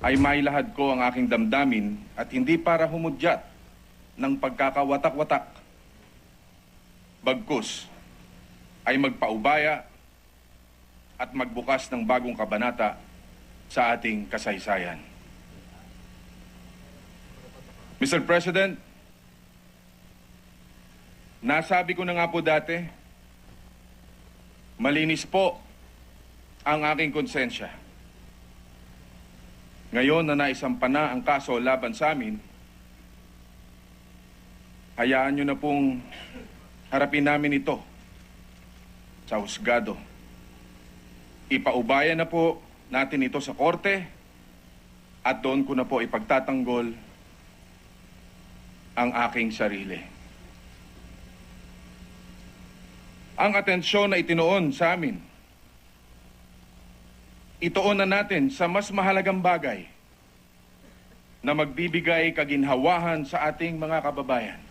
ay mailahad ko ang aking damdamin at hindi para humudyat ng pagkakawatak-watak. Bagkus ay magpaubaya at magbukas ng bagong kabanata sa ating kasaysayan. Mr. President, nasabi ko na nga po dati, malinis po ang aking konsensya. Ngayon na naisampa na ang kaso laban sa amin, hayaan nyo na pong harapin namin ito sa husgado. Ipaubaya na po natin ito sa korte at doon ko na po ipagtatanggol ang aking sarili. Ang atensyon na itinoon sa amin, itoon na natin sa mas mahalagang bagay na magbibigay kaginhawahan sa ating mga kababayan.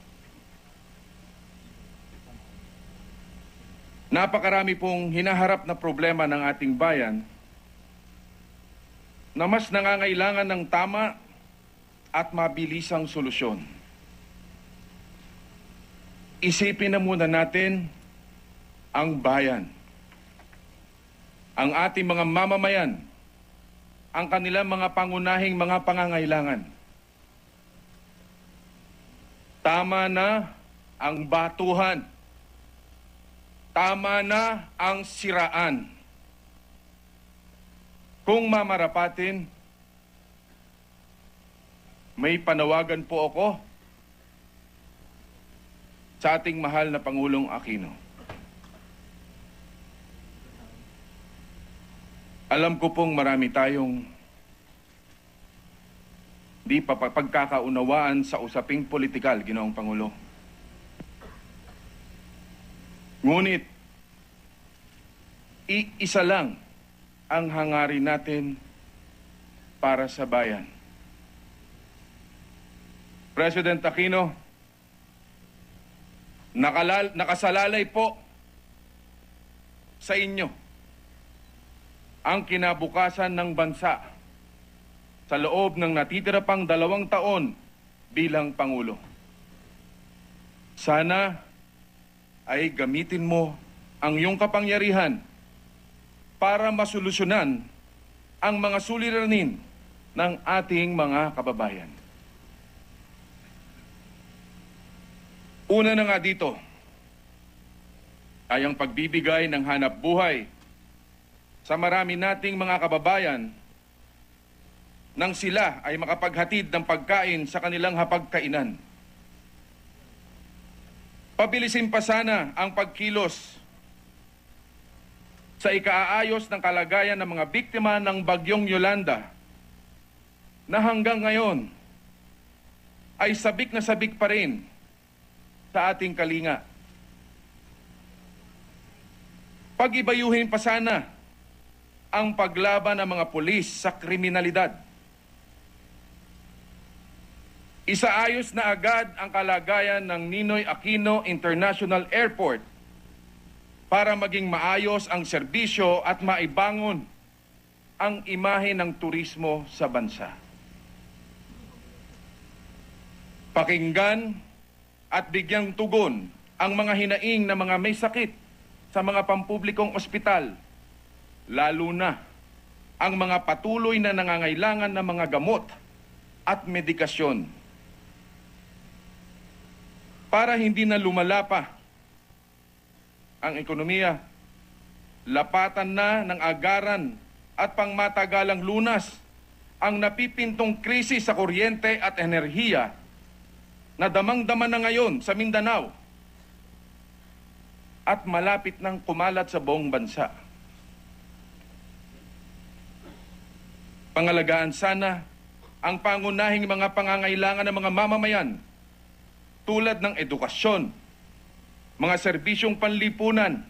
Napakarami pong hinaharap na problema ng ating bayan na mas nangangailangan ng tama at mabilisang solusyon. Isipin na muna natin ang bayan, ang ating mga mamamayan, ang kanilang mga pangunahing mga pangangailangan. Tama na ang batuhan. Tama na ang siraan. Kung mamarapatin, may panawagan po ako sa ating mahal na Pangulong Aquino. Alam ko pong marami tayong di pagkakaunawaan sa usaping politikal, Ginoong Pangulo. Ngunit, iisa lang ang hangarin natin para sa bayan. President Aquino, nakasalalay po sa inyo ang kinabukasan ng bansa sa loob ng natitira pang 2 taon bilang Pangulo. Sana ay gamitin mo ang iyong kapangyarihan para masolusyonan ang mga suliranin ng ating mga kababayan. Una na nga dito ay ang pagbibigay ng hanap buhay sa marami nating mga kababayan nang sila ay makapaghatid ng pagkain sa kanilang hapagkainan. Pabilisin pa sana ang pagkilos sa ikaaayos ng kalagayan ng mga biktima ng Bagyong Yolanda na hanggang ngayon ay sabik na sabik pa rin sa ating kalinga. Pag-ibayuhin pa sana ang paglaban ng mga pulis sa kriminalidad. Isaayos na agad ang kalagayan ng Ninoy Aquino International Airport para maging maayos ang serbisyo at maibangon ang imahe ng turismo sa bansa. Pakinggan at bigyang tugon ang mga hinaing na mga may sakit sa mga pampublikong ospital, lalo na ang mga patuloy na nangangailangan ng mga gamot at medikasyon. Para hindi na lumala pa ang ekonomiya, lapatan na ng agaran at pangmatagalang lunas ang napipintong krisis sa kuryente at enerhiya na damang-dama na ngayon sa Mindanao at malapit nang kumalat sa buong bansa. Pangalagaan sana ang pangunahing mga pangangailangan ng mga mamamayan tulad ng edukasyon, mga serbisyong panlipunan,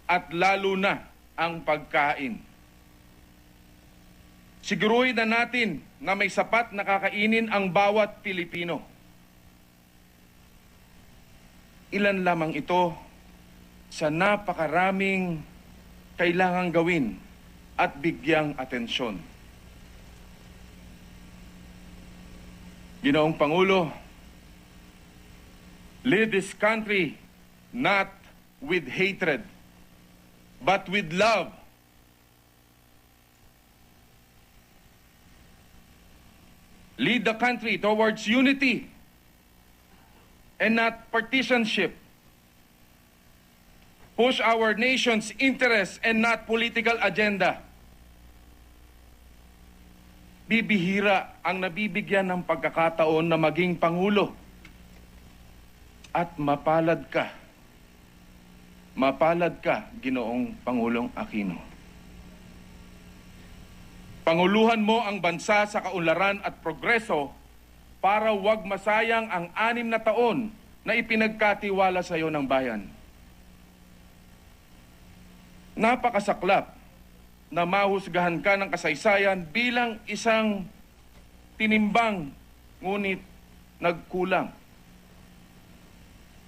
at lalo na ang pagkain. Siguruhin na natin na may sapat na kakainin ang bawat Pilipino. Ilan lamang ito sa napakaraming kailangang gawin at bigyang atensyon. Ginoong Pangulo, lead this country not with hatred, but with love. Lead the country towards unity and not partisanship. Push our nation's interests and not political agenda. Bibihira ang nabibigyan ng pagkakataon na maging Pangulo. At mapalad ka. Mapalad ka, Ginoong Pangulong Aquino. Panguluhan mo ang bansa sa kaunlaran at progreso para wag masayang ang 6 na taon na ipinagkatiwala sa iyo ng bayan. Napakasaklap na mahusgahan ka ng kasaysayan bilang isang tinimbang ngunit nagkulang.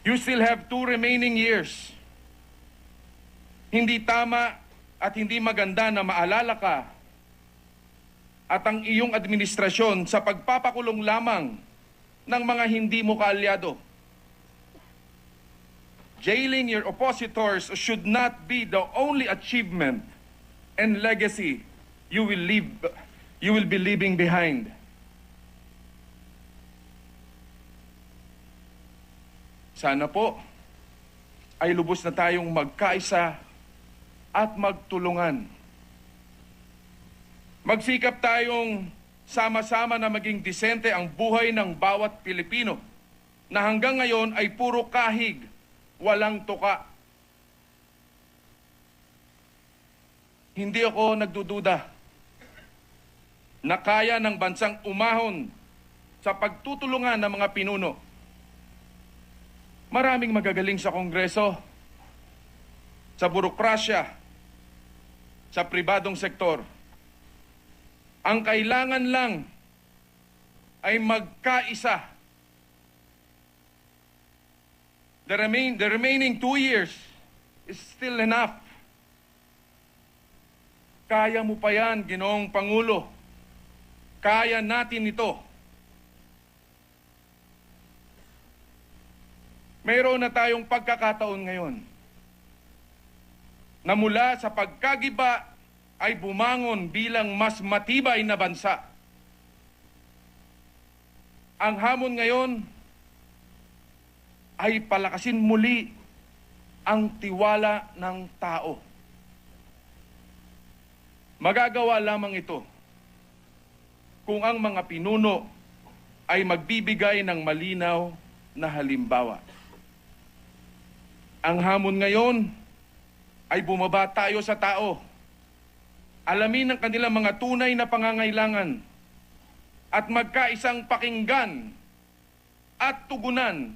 You still have 2 remaining years. Hindi tama at hindi maganda na maalala ka at ang iyong administrasyon sa pagpapakulong lamang ng mga hindi mo kaalyado. Jailing your oppositors should not be the only achievement and legacy you will be leaving behind. Sana po ay lubos na tayong magkaisa at magtulungan. Magsikap tayong sama-sama na maging disente ang buhay ng bawat Pilipino na hanggang ngayon ay puro kahig, walang tuka. Hindi ako nagdududa na kaya ng bansang umahon sa pagtutulungan ng mga pinuno. Maraming magagaling sa Kongreso, sa burokrasya, sa pribadong sektor. Ang kailangan lang ay magkaisa. The remaining 2 years is still enough. Kaya mo pa yan, Ginoong Pangulo. Kaya natin ito. Mayroon na tayong pagkakataon ngayon na mula sa pagkagiba ay bumangon bilang mas matibay na bansa. Ang hamon ngayon ay palakasin muli ang tiwala ng tao. Magagawa lamang ito kung ang mga pinuno ay magbibigay ng malinaw na halimbawa. Ang hamon ngayon ay bumaba tayo sa tao. Alamin ang kanilang mga tunay na pangangailangan at magkaisang pakinggan at tugunan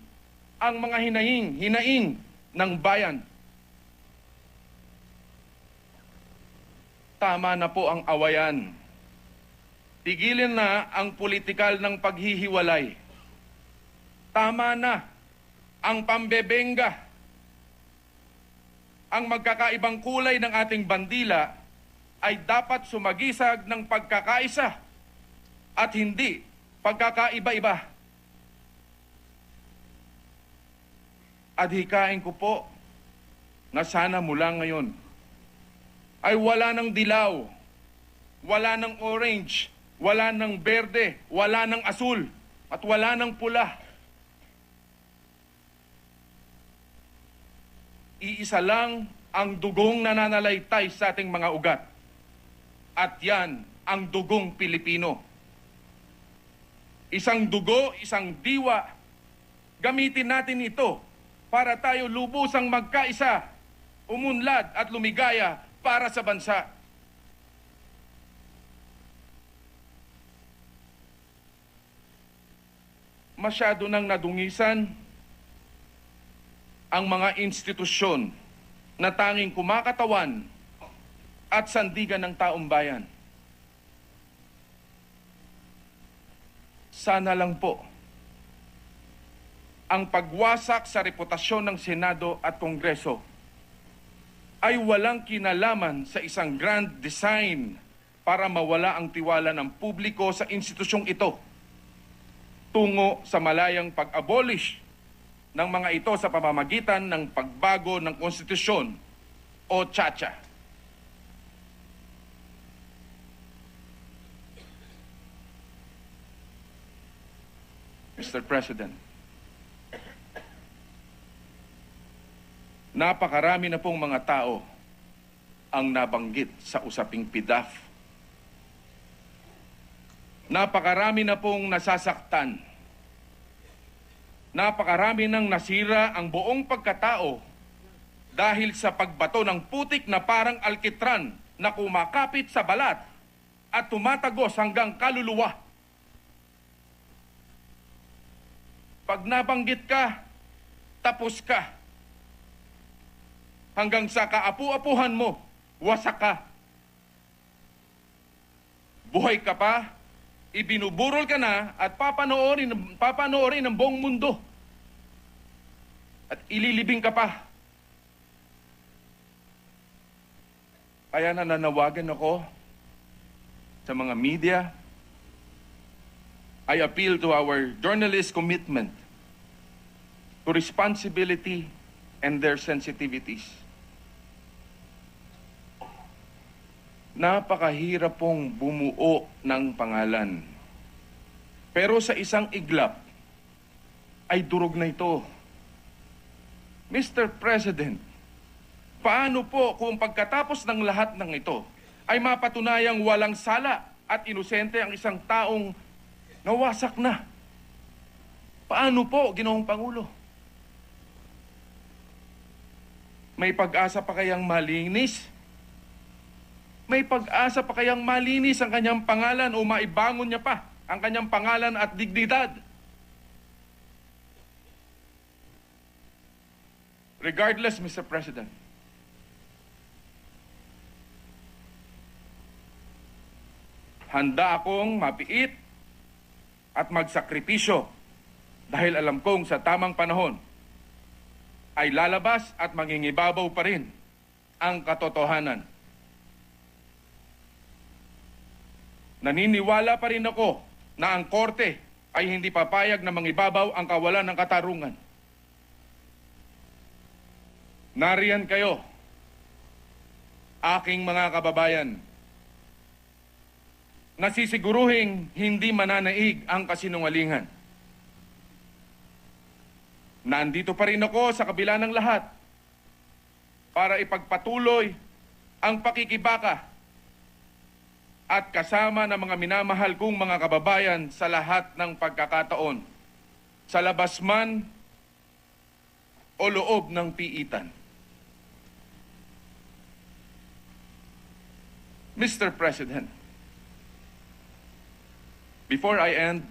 ang mga hinaing ng bayan. Tama na po ang awayan. Tigilin na ang politikal ng paghihiwalay. Tama na ang pambebenga. Ang magkakaibang kulay ng ating bandila ay dapat sumagisag ng pagkakaisa at hindi pagkakaiba-iba. Adhikain ko po na sana mula ngayon ay wala ng dilaw, wala ng orange, wala ng berde, wala ng asul, at wala ng pula. Iisa lang ang dugong nananalaytay sa ating mga ugat. At yan ang dugong Pilipino. Isang dugo, isang diwa. Gamitin natin ito para tayo lubusang magkaisa, umunlad at lumigaya para sa bansa. Masyado nang nadungisan ang mga institusyon na tanging kumakatawan at sandigan ng taong bayan. Sana lang po ang pagwasak sa reputasyon ng Senado at Kongreso ay walang kinalaman sa isang grand design para mawala ang tiwala ng publiko sa institusyong ito. tungo sa malayang pag-abolish ng mga ito sa pamamagitan ng pagbago ng konstitusyon o tsa-tsa. Mr. President, napakarami na pong mga tao ang nabanggit sa usaping PDAF. Napakarami na pong nasasaktan. Napakarami nang nasira ang buong pagkatao dahil sa pagbato ng putik na parang alkitran na kumakapit sa balat at tumatagos hanggang kaluluwa. Pag nabanggit ka, tapos ka. Hanggang sa kaapu-apuhan mo, wasak ka. Buhay ka pa, ibinuburol ka na at papanoorin ng buong mundo. At ililibing ka pa. Kaya nananawagan ako sa mga media. I appeal to our journalists' commitment to responsibility and their sensitivities. Napakahirap pong bumuo ng pangalan. Pero sa isang iglap, ay durog na ito. Mr. President, paano po kung pagkatapos ng lahat ng ito, ay mapatunayang walang sala at inosente ang isang taong nawasak na? Paano po, Ginoong Pangulo? May pag-asa pa kayang malinis? May pag-asa pa kayang malinis ang kanyang pangalan o maibangon niya pa ang kanyang pangalan at dignidad? Regardless, Mr. President, handa akong mapiit at magsakripisyo dahil alam kong sa tamang panahon ay lalabas at mangingibabaw pa rin ang katotohanan. Naniniwala pa rin ako na ang korte ay hindi papayag na mangibabaw ang kawalan ng katarungan. Nariyan kayo, aking mga kababayan, nasisiguruhing hindi mananaig ang kasinungalingan. Nandito pa rin ako sa kabila ng lahat para ipagpatuloy ang pakikibaka at kasama ng mga minamahal kong mga kababayan sa lahat ng pagkakataon, sa labas man o loob ng piitan. Mr. President, before I end,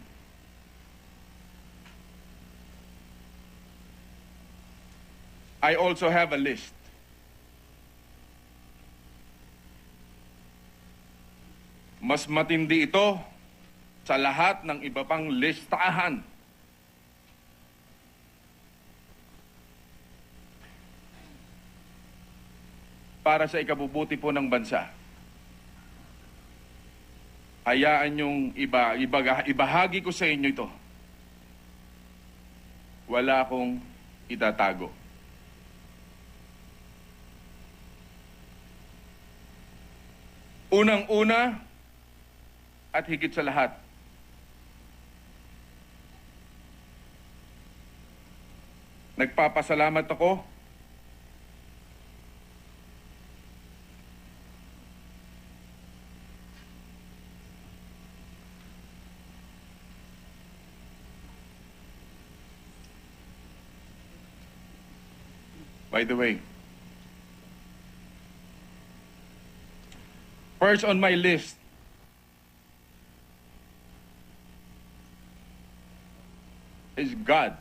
I also have a list. Mas matindi ito sa lahat ng iba pang listahan. Para sa ikabubuti po ng bansa. Hayaan niyong ibahagi ko sa inyo ito. Wala akong itatago. Unang-una at higit sa lahat, nagpapasalamat ako by the way. First on my list is God.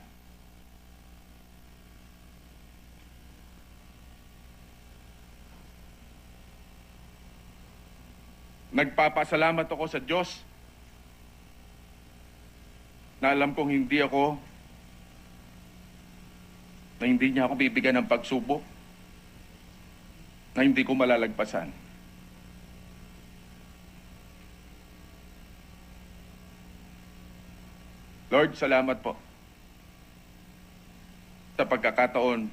Nagpapasalamat ako sa Diyos na alam kong hindi niya ako bibigyan ng pagsubok na hindi ko malalagpasan. Lord, salamat po sa pagkakataon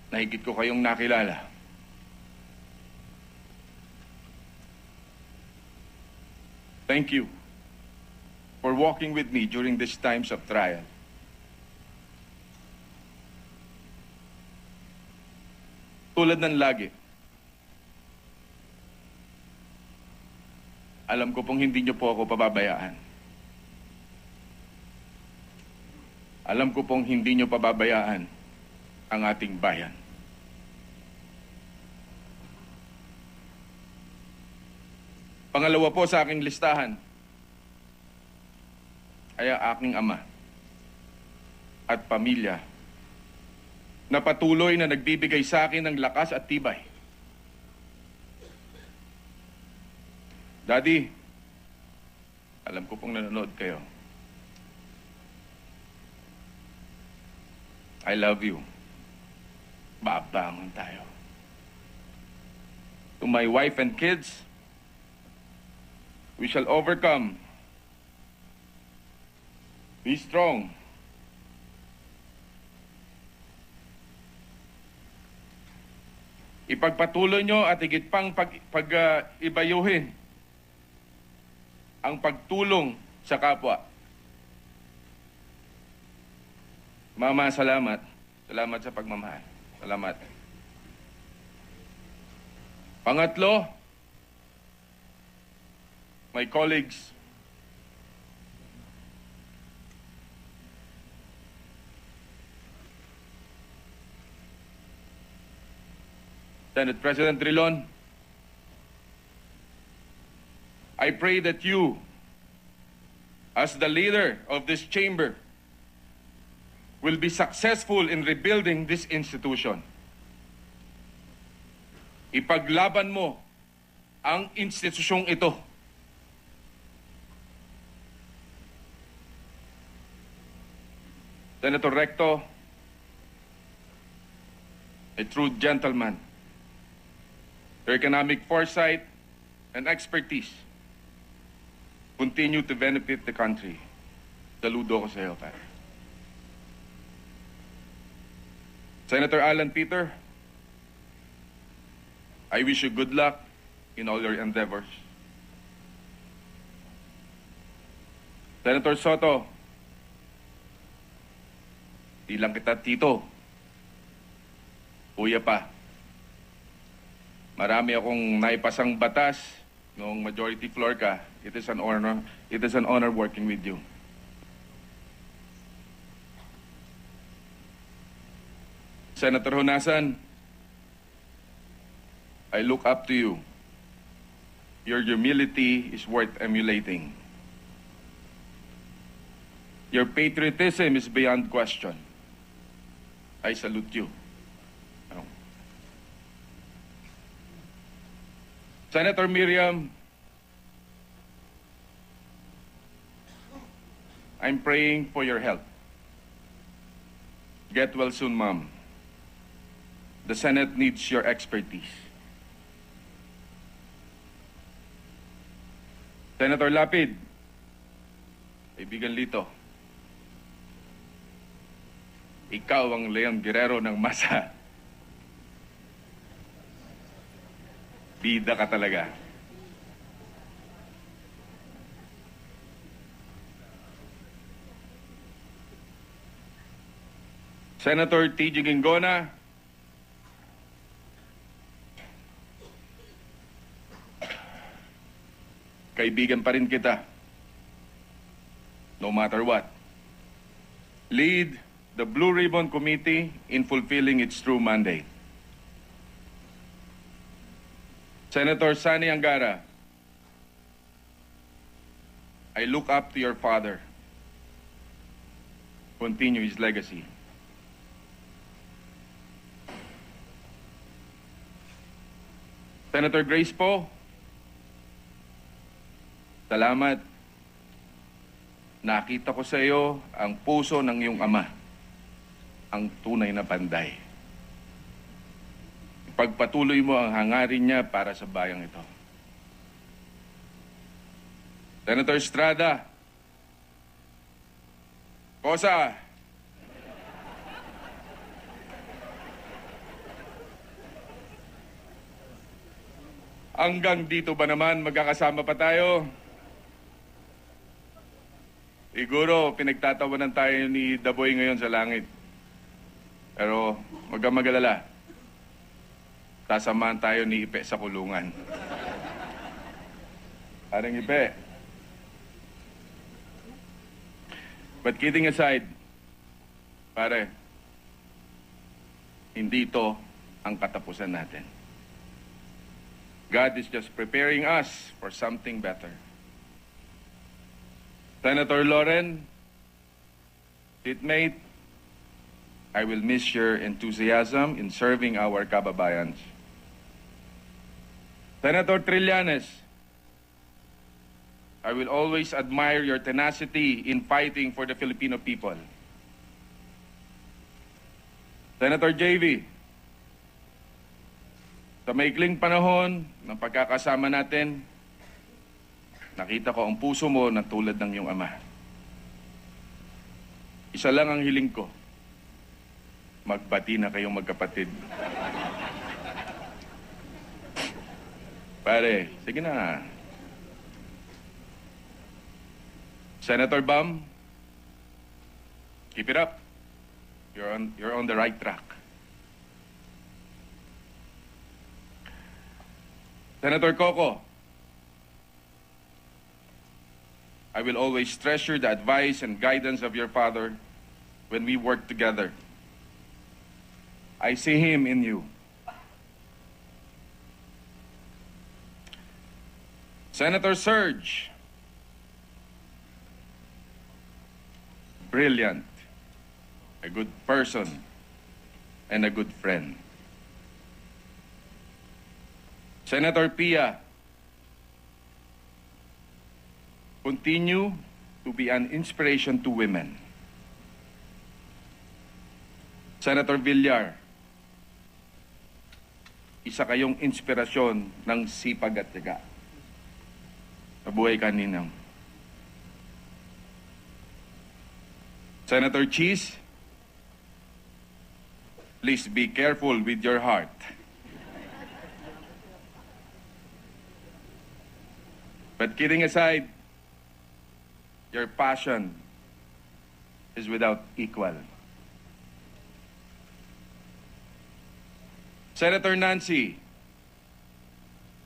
na higit ko kayong nakilala. Thank you for walking with me during these times of trial. Tulad ng lagi, alam ko pong hindi niyo po ako pababayaan. Alam ko pong hindi niyo pababayaan ang ating bayan. Pangalawa po sa aking listahan ay ang aking ama at pamilya na patuloy na nagbibigay sa akin ng lakas at tibay. Daddy, alam ko pong nanonood kayo. I love you. Babangon tayo. To my wife and kids, we shall overcome. Be strong. Ipagpatuloy nyo at higit pang ibayuhin ang pagtulong sa kapwa. Mama, salamat. Salamat sa pagmamahal. Salamat. Pangatlo, my colleagues, Senate President Drilon, I pray that you, as the leader of this chamber, will be successful in rebuilding this institution. Ipaglaban mo ang institusyong ito. Senator Recto, a true gentleman, your economic foresight and expertise continue to benefit the country. Saludo ko sa iyo, pare. Senator Alan Peter, I wish you good luck in all your endeavors. Senator Soto, di lang kita tito, kuya pa. Marami akong naipasang batas noong majority floor ka. It is an honor working with you. Senator Honasan, I look up to you. Your humility is worth emulating. Your patriotism is beyond question. I salute you. Senator Miriam, I'm praying for your health. Get well soon, Mom. The Senate needs your expertise. Senator Lapid, kaibigan Lito, ikaw ang Leon Guerrero ng masa. Bida ka talaga. Senator T.J. Gingona, kaibigan pa rin kita. No matter what. Lead the Blue Ribbon Committee in fulfilling its true mandate. Senator Sani Angara, I look up to your father. Continue his legacy. Senator Grace Poe, salamat. Nakita ko sa iyo ang puso ng iyong ama, ang tunay na panday. Pagpatuloy mo ang hangarin niya para sa bayang ito. Senator Estrada, Kosa, hanggang dito ba naman magkakasama pa tayo? Siguro pinagtatawanan tayo ni Daboy ngayon sa langit. Pero huwag kang mag-alala. Sasamahan tayo ni Ipe sa kulungan. Parang Ipe. But kidding aside, pare, hindi ito ang katapusan natin. God is just preparing us for something better. Senator Loren, seatmate, I will miss your enthusiasm in serving our kababayans. Senator Trillanes, I will always admire your tenacity in fighting for the Filipino people. Senator JV, sa maikling panahon ng pagkakasama natin, nakita ko ang puso mo na tulad ng iyong ama. Isa lang ang hiling ko, magbati na kayong magkapatid. Pare, sige na. Senator Bam, keep it up. You're on the right track. Senator Coco, I will always treasure the advice and guidance of your father when we work together. I see him in you. Senator Serge, brilliant, a good person, and a good friend. Senator Pia, continue to be an inspiration to women. Senator Villar, isa kayong inspirasyon ng sipag at tiyaga. Mabuhay ka, Ninang. Senator Cheese, please be careful with your heart. But kidding aside, your passion is without equal. Senator Nancy,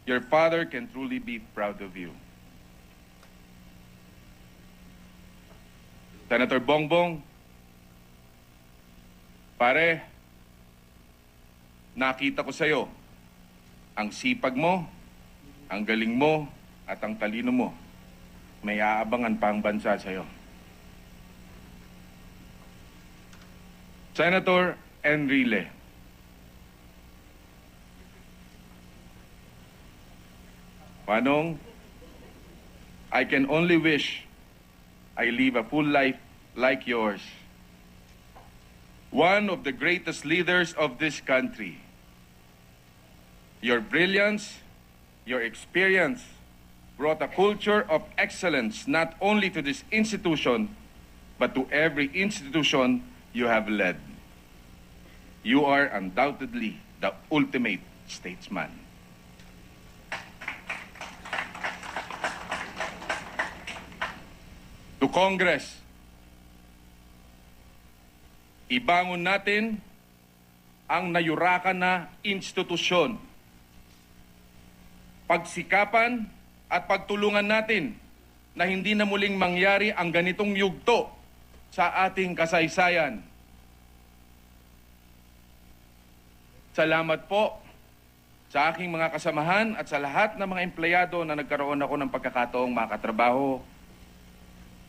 your father can truly be proud of you. Senator Bongbong, pare, nakita ko sa'yo ang sipag mo, ang galing mo, at ang talino mo. May aabangan pa ang bansa sa'yo. Senator Enrile, Manong, I can only wish I live a full life like yours. One of the greatest leaders of this country. Your brilliance, your experience, brought a culture of excellence not only to this institution, but to every institution you have led. You are undoubtedly the ultimate statesman. To Congress, ibangon natin ang nayurakan na institusyon. Pagsikapan at pagtulungan natin na hindi na muling mangyari ang ganitong yugto sa ating kasaysayan. Salamat po sa aking mga kasamahan at sa lahat ng mga empleyado na nagkaroon ako ng pagkakataong makatrabaho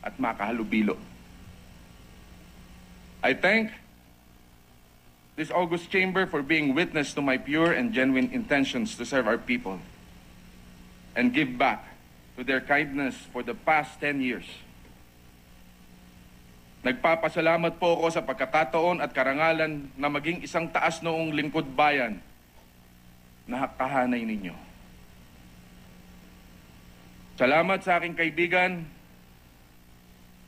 at makahalubilo. I thank this august chamber for being witness to my pure and genuine intentions to serve our people and give back to their kindness for the past 10 years. Nagpapasalamat po ako sa pagkakataon at karangalan na maging isang taas noong lingkod bayan na kahanay ninyo. Salamat sa aking kaibigan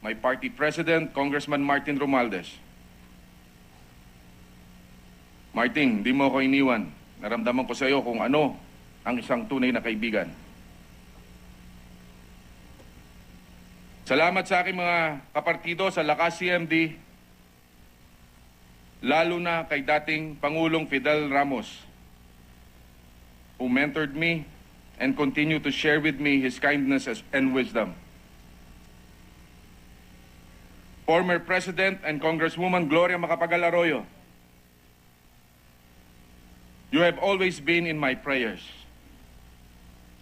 my party president, Congressman Martin Romualdez. Martin, hindi mo ako iniwan. Naramdaman ko sa iyo kung ano ang isang tunay na kaibigan. Salamat sa aking mga kapartido sa Lakas CMD, lalo na kay dating Pangulong Fidel Ramos, who mentored me and continue to share with me his kindness and wisdom. Former President and Congresswoman Gloria Macapagal Arroyo, you have always been in my prayers,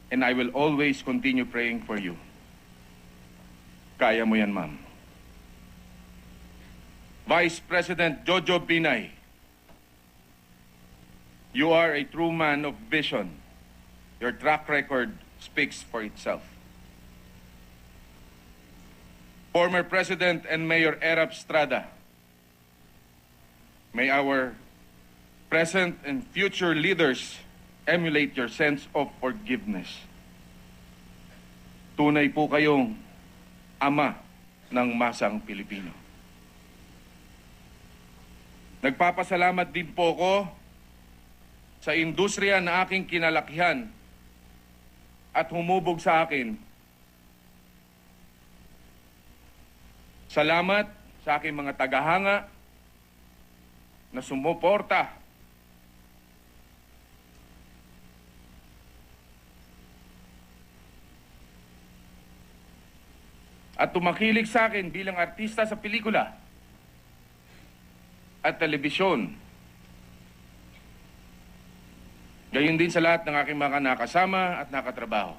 and I will always continue praying for you. Kaya mo yan, ma'am. Vice President Jojo Binay, you are a true man of vision. Your track record speaks for itself. Former President and Mayor Erap Estrada, may our present and future leaders emulate your sense of forgiveness. Tunay po kayong ama ng masang Pilipino. Nagpapasalamat din po ko sa industriya na aking kinalakihan at humubog sa akin. Salamat sa aking mga tagahanga na sumuporta at tumakilig sa akin bilang artista sa pelikula at telebisyon. Gayon din sa lahat ng aking mga nakasama at nakatrabaho.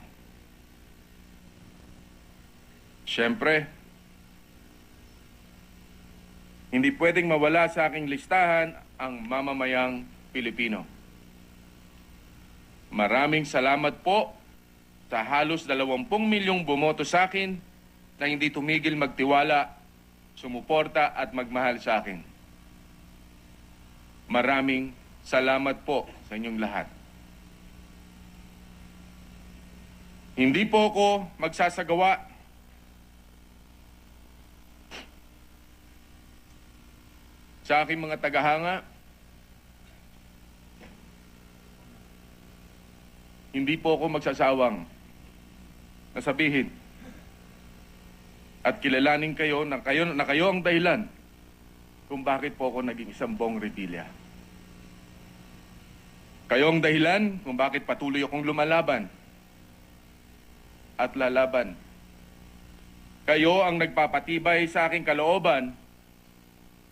Siyempre, hindi pwedeng mawala sa aking listahan ang mamamayang Pilipino. Maraming salamat po sa halos 20 milyong bumoto sa akin na hindi tumigil magtiwala, sumuporta at magmahal sa akin. Maraming salamat po sa inyong lahat. Hindi po ako magsasagawa sa aking mga tagahanga. Hindi po ako magsasawang na sabihin at kilalanin kayo na kayo ang dahilan kung bakit po ako naging isang Bong Revilla. Kayo ang dahilan kung bakit patuloy akong lumalaban at lalaban. Kayo ang nagpapatibay sa aking kalooban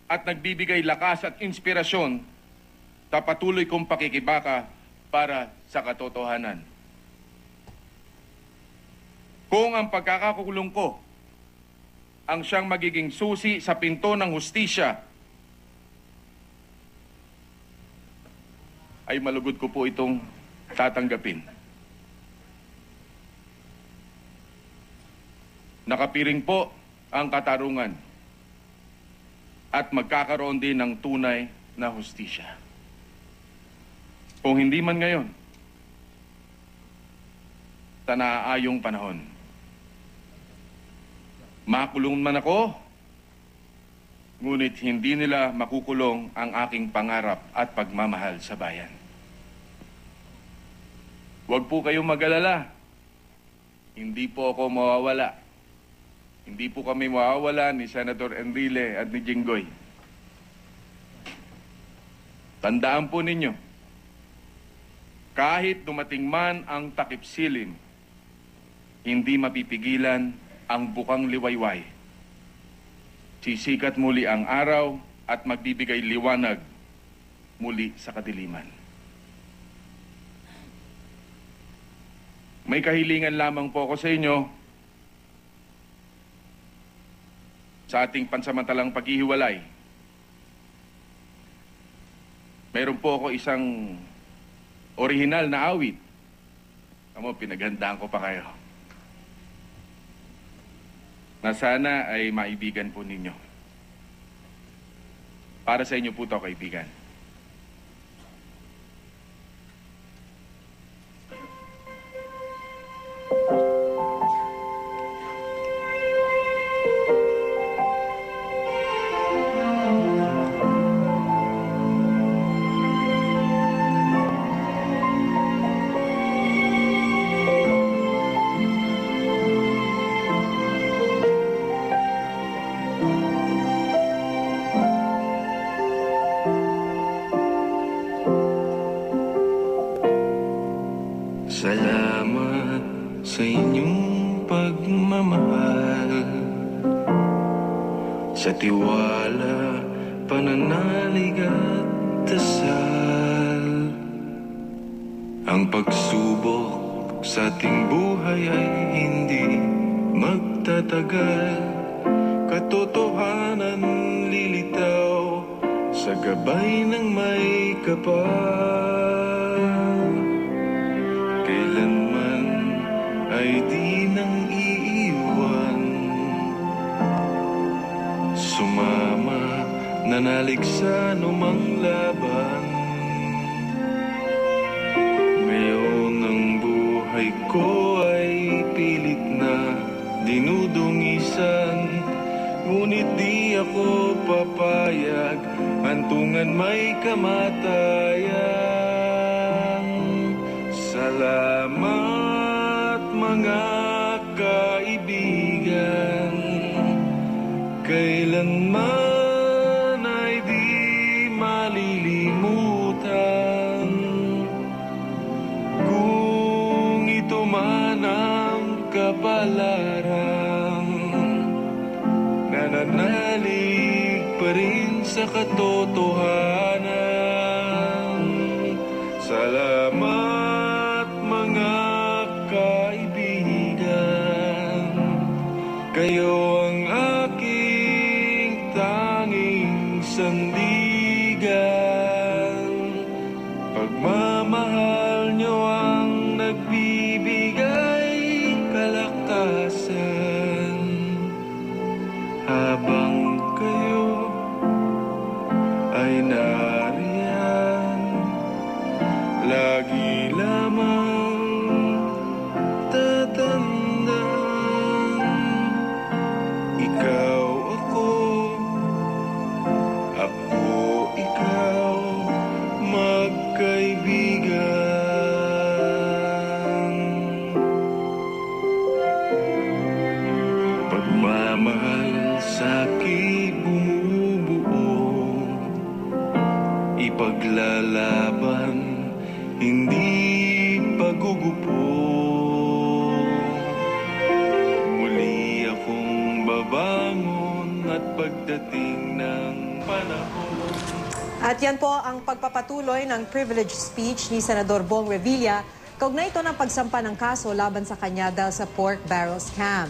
at nagbibigay lakas at inspirasyon sa patuloy kong pakikibaka para sa katotohanan. Kung ang pagkakakulong ko ang siyang magiging susi sa pinto ng hustisya, ay malugod ko po itong tatanggapin. Nakapiring po ang katarungan at magkakaroon din ng tunay na hustisya. Kung hindi man ngayon, sa naaayong panahon, makulong man ako, ngunit hindi nila makukulong ang aking pangarap at pagmamahal sa bayan. Huwag po kayong mag-alala. Hindi po ako mawawala. Hindi po kami mawawala ni Senator Enrile at ni Jinggoy. Tandaan po ninyo, kahit dumating man ang takipsilim, hindi mapipigilan ang bukang liwayway. Sisikat muli ang araw at magbibigay liwanag muli sa kadiliman. May kahilingan lamang po ako sa inyo sa ating pansamantalang paghihiwalay. Meron po ako isang orihinal na awit. Pinaghandaan ko pa kayo. Na sana ay maibigan po ninyo. Para sa inyo po ito, kaibigan. pagmamahal, sa tiwala, pananalig at dasal. Ang pagsubok sa ating buhay ay hindi magtatagal. Katotohanan lilitaw sa gabay ng may kapal. Kailanman ay di nang iiwan, sumama, nanalig sa anumang laban. Ngayon ang buhay ko ay pilit na dinudungisan, ngunit di ako papayag, hantungan may kamatayan. Salamat mga kaibigan, kailanman ay di malilimutan. Kung ito man ang kapalaran, nananalig pa rin sa katotohanan. Salamat mga kaibigan, kayo ang aking tanging sandigan. Pagmamahal nyo ang nagbibigay kalakasan. Habang kayo ay nariyan, lagi lamang tatandaan, ikaw ako, ako ikaw, magkaibigan. Pagmamahal sa'ki bumubuo, ipaglalaban, hindi pagugupo. Muli akong babangon at pagdating ng panahon. At yan po ang pagpapatuloy ng privilege speech ni Senador Bong Revilla kaugnay ito ng pagsampa ng kaso laban sa kanya dahil sa pork barrel scam.